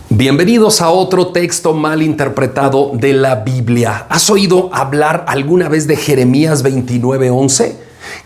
Bienvenidos a otro texto mal interpretado de la Biblia. ¿Has oído hablar alguna vez de Jeremías 29:11?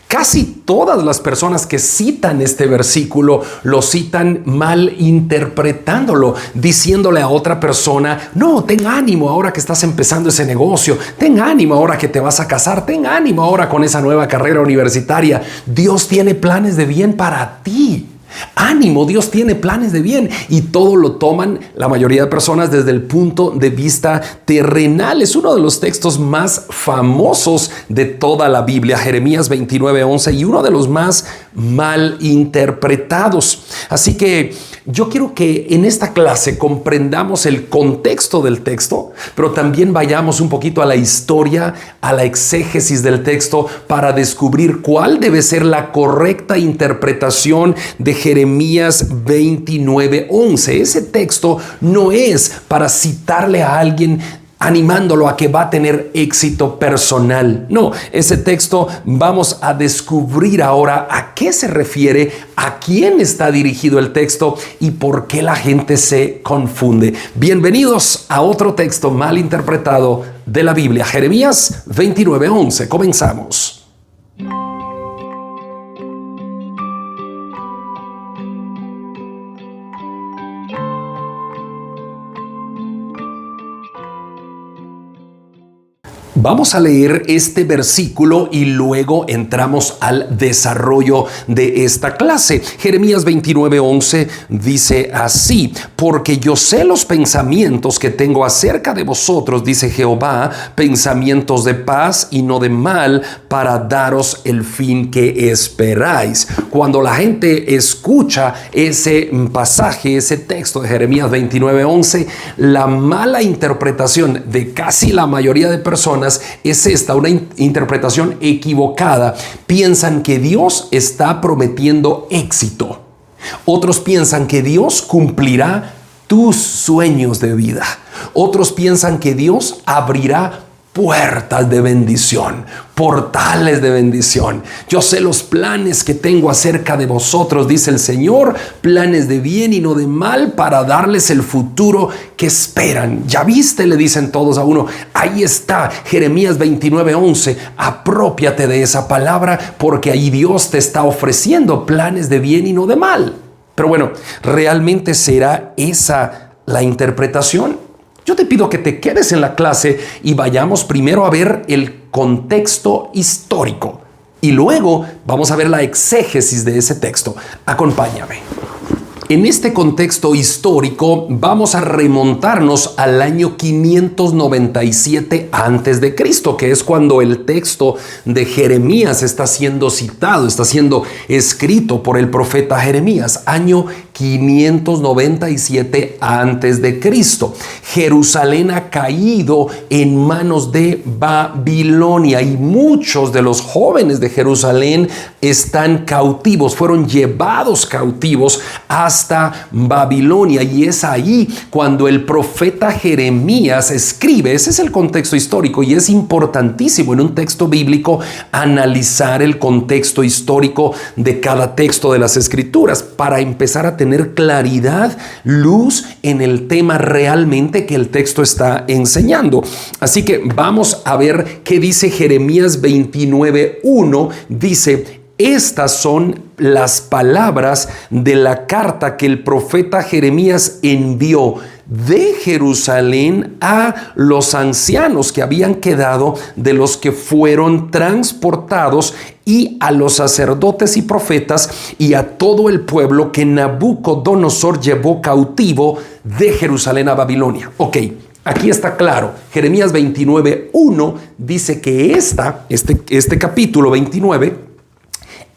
Casi todas las personas que citan este versículo lo citan mal interpretándolo, diciéndole a otra persona: no, ten ánimo ahora que estás empezando ese negocio, ten ánimo ahora que te vas a casar, ten ánimo ahora con esa nueva carrera universitaria. Dios tiene planes de bien para ti. Ánimo, Dios tiene planes de bien, y todo lo toman la mayoría de personas desde el punto de vista terrenal. Es uno de los textos más famosos de toda la Biblia, Jeremías 29:11, y uno de los más mal interpretados. Así que yo quiero que en esta clase comprendamos el contexto del texto, pero también vayamos un poquito a la historia, a la exégesis del texto, para descubrir cuál debe ser la correcta interpretación de Jeremías 29:11. Ese texto no es para citarle a alguien animándolo a que va a tener éxito personal. No, ese texto vamos a descubrir ahora a qué se refiere, a quién está dirigido el texto y por qué la gente se confunde. Bienvenidos a otro texto mal interpretado de la Biblia, Jeremías 29:11. Comenzamos. Vamos a leer este versículo y luego entramos al desarrollo de esta clase. Jeremías 29:11 dice así: porque yo sé los pensamientos que tengo acerca de vosotros, dice Jehová, pensamientos de paz y no de mal, para daros el fin que esperáis. Cuando la gente escucha ese pasaje, ese texto de Jeremías 29:11, la mala interpretación de casi la mayoría de personas es esta, una interpretación equivocada. Piensan que Dios está prometiendo éxito. Otros piensan que Dios cumplirá tus sueños de vida. Otros piensan que Dios abrirá puertas de bendición, portales de bendición. Yo sé los planes que tengo acerca de vosotros, dice el Señor, planes de bien y no de mal, para darles el futuro que esperan. Ya viste, le dicen todos a uno. Ahí está, Jeremías 29:11. Apropiate de esa palabra, porque ahí Dios te está ofreciendo planes de bien y no de mal. Pero bueno, ¿realmente será esa la interpretación? Yo te pido que te quedes en la clase y vayamos primero a ver el contexto histórico y luego vamos a ver la exégesis de ese texto. Acompáñame. En este contexto histórico vamos a remontarnos al año 597 a.C., que es cuando el texto de Jeremías está siendo citado, está siendo escrito por el profeta Jeremías. Año 597 a.C. Jerusalén ha caído en manos de Babilonia y muchos de los jóvenes de Jerusalén están cautivos, fueron llevados cautivos hasta Babilonia, y es ahí cuando el profeta Jeremías escribe. Ese es el contexto histórico, y es importantísimo en un texto bíblico analizar el contexto histórico de cada texto de las Escrituras para empezar a tener claridad, luz en el tema realmente que el texto está enseñando. Así que vamos a ver qué dice Jeremías 29:1. Dice: estas son las palabras de la carta que el profeta Jeremías envió de Jerusalén a los ancianos que habían quedado de los que fueron transportados, y a los sacerdotes y profetas, y a todo el pueblo que Nabucodonosor llevó cautivo de Jerusalén a Babilonia. Ok, aquí está claro. Jeremías 29:1 dice que este capítulo 29,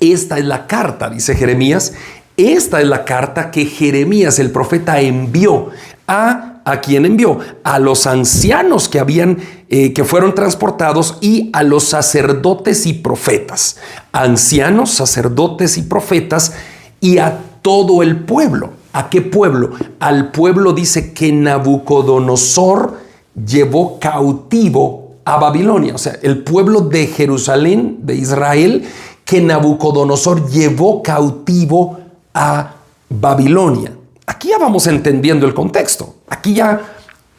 esta es la carta, dice Jeremías. Esta es la carta que Jeremías, el profeta, envió. ¿A quién envió? A los ancianos que fueron transportados, y a los sacerdotes y profetas. Ancianos, sacerdotes y profetas, y a todo el pueblo. ¿A qué pueblo? Al pueblo, dice, que Nabucodonosor llevó cautivo a Babilonia. O sea, el pueblo de Jerusalén, de Israel, que Nabucodonosor llevó cautivo a Babilonia. aquí ya vamos entendiendo el contexto. Aquí ya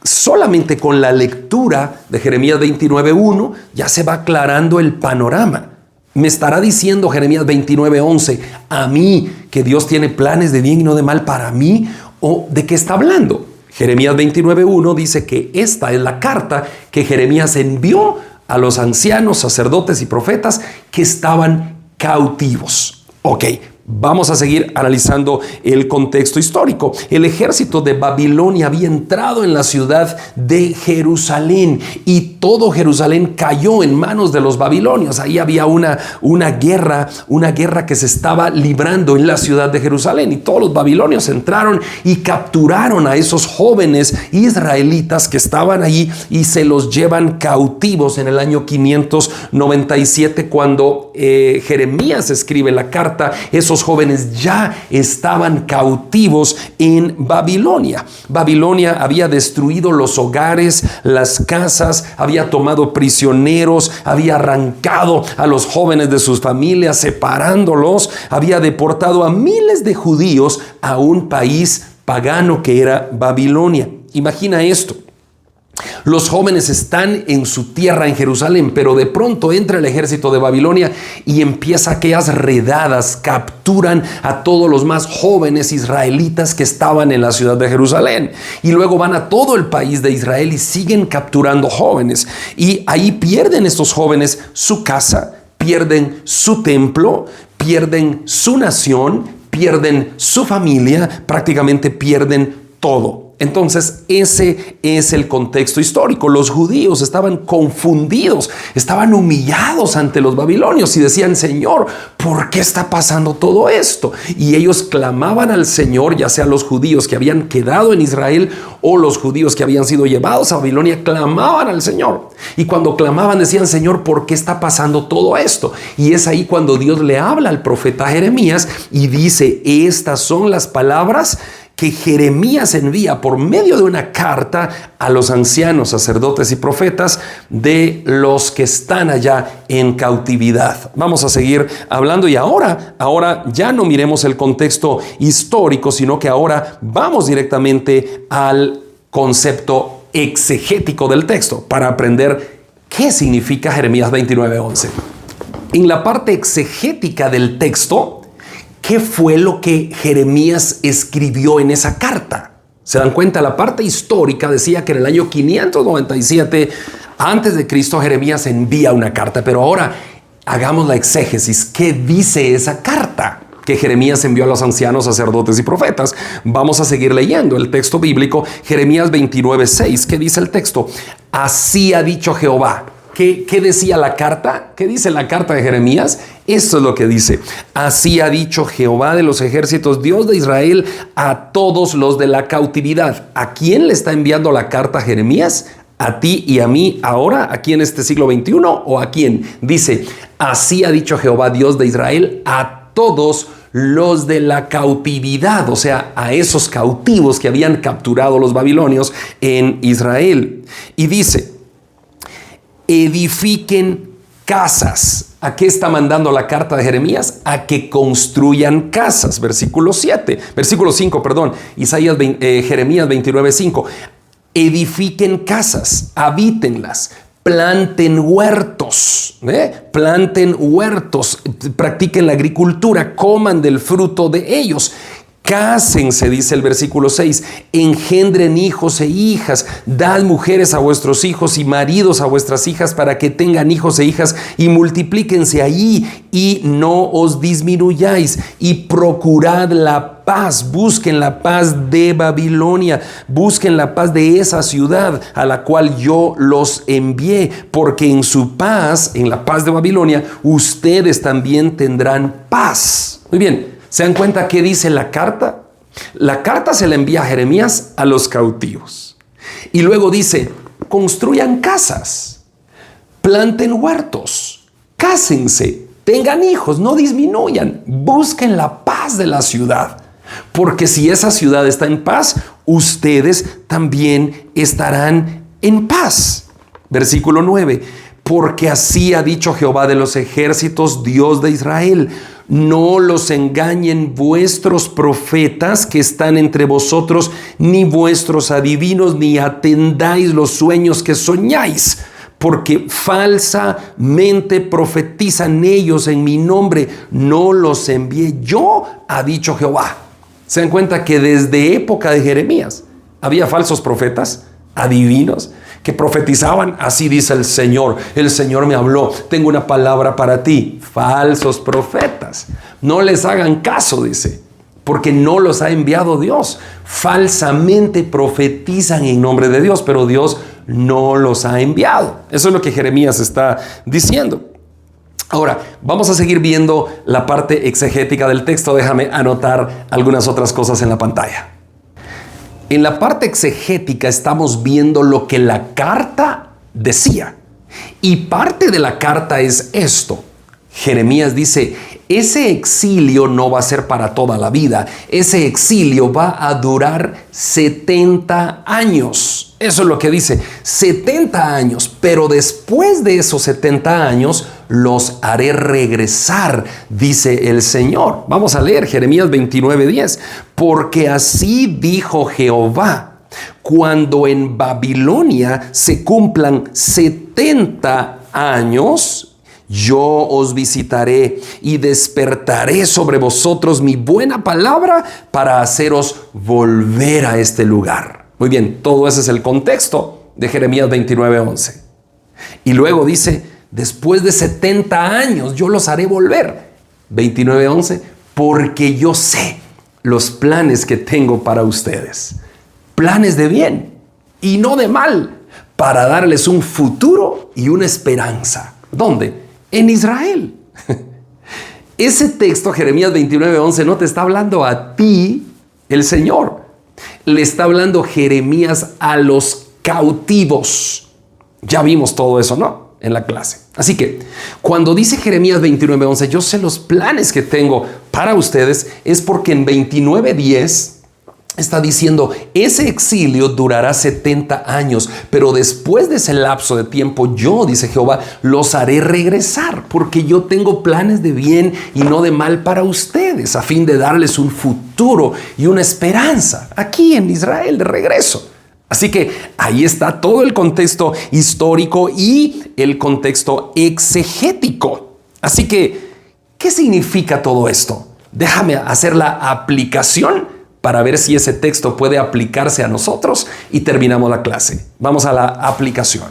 solamente con la lectura de Jeremías 29:1 ya se va aclarando el panorama. Me estará diciendo Jeremías 29:11 a mí que Dios tiene planes de bien y no de mal para mí, ¿o de qué está hablando? Jeremías 29:1 dice que esta es la carta que Jeremías envió a los ancianos, sacerdotes y profetas que estaban cautivos. Ok, vamos a seguir analizando el contexto histórico. El ejército de Babilonia había entrado en la ciudad de Jerusalén y todo Jerusalén cayó en manos de los babilonios. Ahí había una guerra que se estaba librando en la ciudad de Jerusalén y todos los babilonios entraron y capturaron a esos jóvenes israelitas que estaban allí y se los llevan cautivos en el año 597 cuando Jeremías escribe la carta. Esos jóvenes ya estaban cautivos en Babilonia. Babilonia había destruido los hogares, las casas, había tomado prisioneros, había arrancado a los jóvenes de sus familias, separándolos, había deportado a miles de judíos a un país pagano que era Babilonia. Imagina esto. Los jóvenes están en su tierra en Jerusalén, pero de pronto entra el ejército de Babilonia y empieza aquellas redadas, capturan a todos los más jóvenes israelitas que estaban en la ciudad de Jerusalén y luego van a todo el país de Israel y siguen capturando jóvenes y ahí pierden estos jóvenes su casa, pierden su templo, pierden su nación, pierden su familia, prácticamente pierden todo. Entonces, ese es el contexto histórico. Los judíos estaban confundidos, estaban humillados ante los babilonios y decían: Señor, ¿por qué está pasando todo esto? Y ellos clamaban al Señor, ya sea los judíos que habían quedado en Israel o los judíos que habían sido llevados a Babilonia, clamaban al Señor. Y cuando clamaban decían: Señor, ¿por qué está pasando todo esto? Y es ahí cuando Dios le habla al profeta Jeremías y dice: estas son las palabras que Jeremías envía por medio de una carta a los ancianos, sacerdotes y profetas de los que están allá en cautividad. Vamos a seguir hablando y ahora ya no miremos el contexto histórico, sino que ahora vamos directamente al concepto exegético del texto para aprender qué significa Jeremías 29:11. En la parte exegética del texto, ¿qué fue lo que Jeremías escribió en esa carta? ¿Se dan cuenta? La parte histórica decía que en el año 597 antes de Cristo Jeremías envía una carta, pero ahora hagamos la exégesis. ¿Qué dice esa carta que Jeremías envió a los ancianos, sacerdotes y profetas? Vamos a seguir leyendo el texto bíblico, Jeremías 29:6. ¿Qué dice el texto? Así ha dicho Jehová. ¿Qué decía la carta? ¿Qué dice la carta de Jeremías? Esto es lo que dice: así ha dicho Jehová de los ejércitos, Dios de Israel, a todos los de la cautividad. ¿A quién le está enviando la carta Jeremías? ¿A ti y a mí ahora, aquí en este siglo XXI? ¿O a quién? Dice: así ha dicho Jehová, Dios de Israel, a todos los de la cautividad, o sea, a esos cautivos que habían capturado los babilonios en Israel. Y dice: edifiquen casas. ¿A qué está mandando la carta de Jeremías? A que construyan casas. Versículo 5, Jeremías 29:5. Edifiquen casas, habítenlas, planten huertos, practiquen la agricultura, coman del fruto de ellos. Cásense, dice el versículo 6, engendren hijos e hijas, dad mujeres a vuestros hijos y maridos a vuestras hijas para que tengan hijos e hijas y multiplíquense allí y no os disminuyáis y procurad la paz, busquen la paz de Babilonia, busquen la paz de esa ciudad a la cual yo los envié, porque en su paz, en la paz de Babilonia, ustedes también tendrán paz. Muy bien. ¿Se dan cuenta qué dice la carta? La carta se la envía a Jeremías a los cautivos. Y luego dice: construyan casas, planten huertos, cásense, tengan hijos, no disminuyan, busquen la paz de la ciudad. Porque si esa ciudad está en paz, ustedes también estarán en paz. Versículo 9. Porque así ha dicho Jehová de los ejércitos, Dios de Israel: No los engañen vuestros profetas que están entre vosotros, ni vuestros adivinos, ni atendáis los sueños que soñáis, porque falsamente profetizan ellos en mi nombre. No los envié yo, ha dicho Jehová. Se dan cuenta que desde época de Jeremías había falsos profetas, adivinos, que profetizaban, así dice el Señor me habló, tengo una palabra para ti. Falsos profetas, no les hagan caso, dice, porque no los ha enviado Dios. Falsamente profetizan en nombre de Dios, pero Dios no los ha enviado. Eso es lo que Jeremías está diciendo. Ahora, vamos a seguir viendo la parte exegética del texto. Déjame anotar algunas otras cosas en la pantalla. En la parte exegética estamos viendo lo que la carta decía. Y parte de la carta es esto. Jeremías dice, ese exilio no va a ser para toda la vida. Ese exilio va a durar 70 años. Eso es lo que dice, 70 años. Pero después de esos 70 años, los haré regresar, dice el Señor. Vamos a leer Jeremías 29:10. Porque así dijo Jehová, cuando en Babilonia se cumplan 70 años, yo os visitaré y despertaré sobre vosotros mi buena palabra para haceros volver a este lugar. Muy bien, todo ese es el contexto de Jeremías 29:11. Y luego dice, después de 70 años yo los haré volver. 29:11, porque yo sé los planes que tengo para ustedes. Planes de bien y no de mal, para darles un futuro y una esperanza. ¿Dónde? En Israel. Ese texto, Jeremías 29:11, no te está hablando a ti, el Señor. Le está hablando Jeremías a los cautivos. Ya vimos todo eso, ¿no? En la clase. Así que, cuando dice Jeremías 29:11, yo sé los planes que tengo para ustedes, es porque en 29:10 está diciendo, ese exilio durará 70 años, pero después de ese lapso de tiempo, yo, dice Jehová, los haré regresar, porque yo tengo planes de bien y no de mal para ustedes, a fin de darles un futuro y una esperanza aquí en Israel de regreso. Así que ahí está todo el contexto histórico y el contexto exegético. Así que, ¿qué significa todo esto? Déjame hacer la aplicación para ver si ese texto puede aplicarse a nosotros y terminamos la clase. Vamos a la aplicación.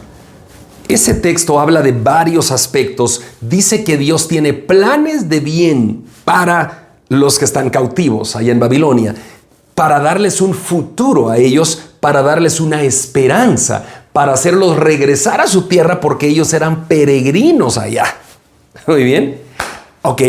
Ese texto habla de varios aspectos. Dice que Dios tiene planes de bien para los que están cautivos allá en Babilonia, para darles un futuro a ellos, para darles una esperanza, para hacerlos regresar a su tierra porque ellos eran peregrinos allá. Muy bien. Ok.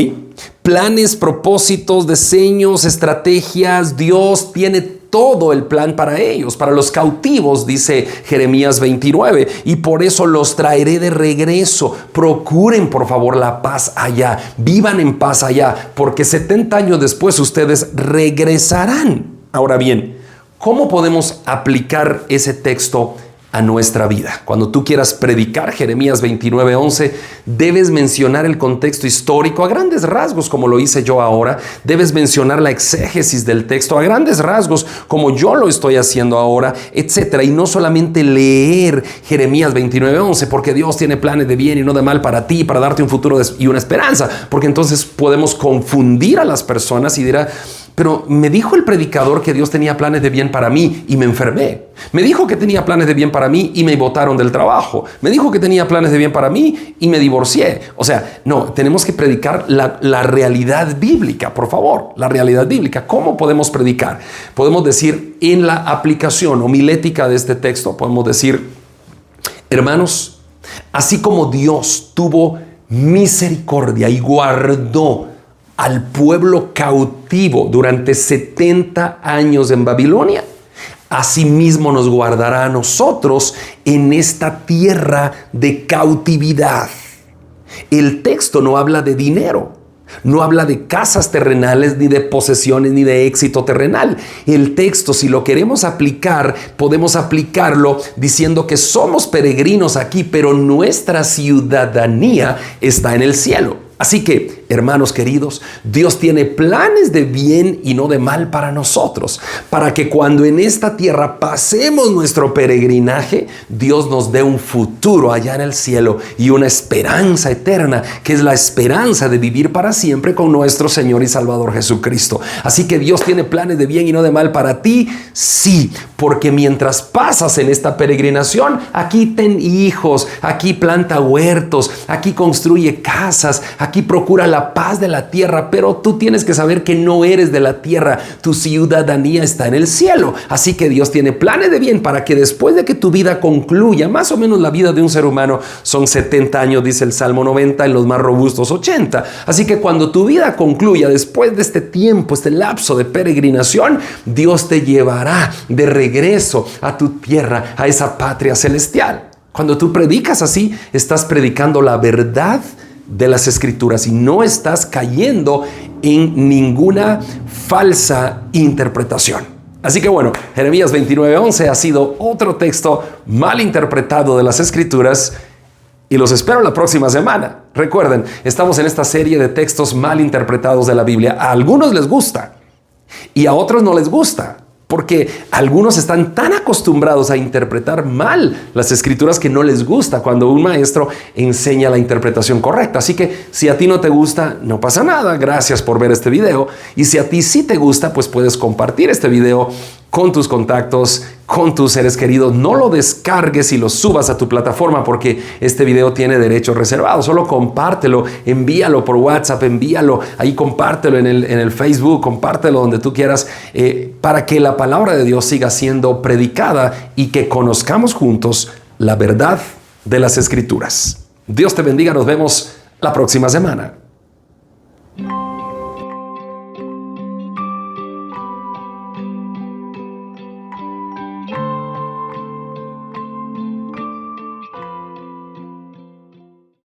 Planes, propósitos, diseños, estrategias. Dios tiene todo el plan para ellos, para los cautivos, dice Jeremías 29. Y por eso los traeré de regreso. Procuren, por favor, la paz allá. Vivan en paz allá, porque 70 años después ustedes regresarán. Ahora bien, ¿cómo podemos aplicar ese texto a nuestra vida? Cuando tú quieras predicar Jeremías 29:11, debes mencionar el contexto histórico a grandes rasgos, como lo hice yo ahora. Debes mencionar la exégesis del texto a grandes rasgos, como yo lo estoy haciendo ahora, etc. Y no solamente leer Jeremías 29:11, porque Dios tiene planes de bien y no de mal para ti, para darte un futuro y una esperanza, porque entonces podemos confundir a las personas y dirá, pero me dijo el predicador que Dios tenía planes de bien para mí y me enfermé. Me dijo que tenía planes de bien para mí y me botaron del trabajo. Me dijo que tenía planes de bien para mí y me divorcié. O sea, no, tenemos que predicar la realidad bíblica, por favor, la realidad bíblica. ¿Cómo podemos predicar? Podemos decir en la aplicación homilética de este texto, podemos decir, hermanos, así como Dios tuvo misericordia y guardó al pueblo cautivo durante 70 años en Babilonia, asimismo nos guardará a nosotros en esta tierra de cautividad. El texto no habla de dinero, no habla de casas terrenales, ni de posesiones, ni de éxito terrenal. El texto, si lo queremos aplicar, podemos aplicarlo diciendo que somos peregrinos aquí, pero nuestra ciudadanía está en el cielo. Así que, Hermanos queridos, Dios tiene planes de bien y no de mal para nosotros, para que cuando en esta tierra pasemos nuestro peregrinaje, Dios nos dé un futuro allá en el cielo y una esperanza eterna, que es la esperanza de vivir para siempre con nuestro Señor y Salvador Jesucristo. Así que Dios tiene planes de bien y no de mal para ti, sí, porque mientras pasas en esta peregrinación, aquí ten hijos, aquí planta huertos, aquí construye casas, aquí procura la paz de la tierra, pero tú tienes que saber que no eres de la tierra, tu ciudadanía está en el cielo. Así que Dios tiene planes de bien para que después de que tu vida concluya, más o menos la vida de un ser humano son 70 años, dice el Salmo 90, en los más robustos 80. Así que cuando tu vida concluya, después de este tiempo, este lapso de peregrinación, Dios te llevará de regreso a tu tierra, a esa patria celestial. Cuando tú predicas así, estás predicando la verdad de las Escrituras y no estás cayendo en ninguna falsa interpretación. Así que bueno, Jeremías 29:11 ha sido otro texto mal interpretado de las Escrituras y los espero la próxima semana. Recuerden, estamos en esta serie de textos mal interpretados de la Biblia. A algunos les gusta y a otros no les gusta, porque algunos están tan acostumbrados a interpretar mal las Escrituras que no les gusta cuando un maestro enseña la interpretación correcta. Así que si a ti no te gusta, no pasa nada. Gracias por ver este video. Y si a ti sí te gusta, pues puedes compartir este video con tus contactos, con tus seres queridos. No lo descargues y lo subas a tu plataforma porque este video tiene derechos reservados. Solo compártelo, envíalo por WhatsApp, envíalo, ahí compártelo en el Facebook, compártelo donde tú quieras, para que la palabra de Dios siga siendo predicada y que conozcamos juntos la verdad de las Escrituras. Dios te bendiga, nos vemos la próxima semana.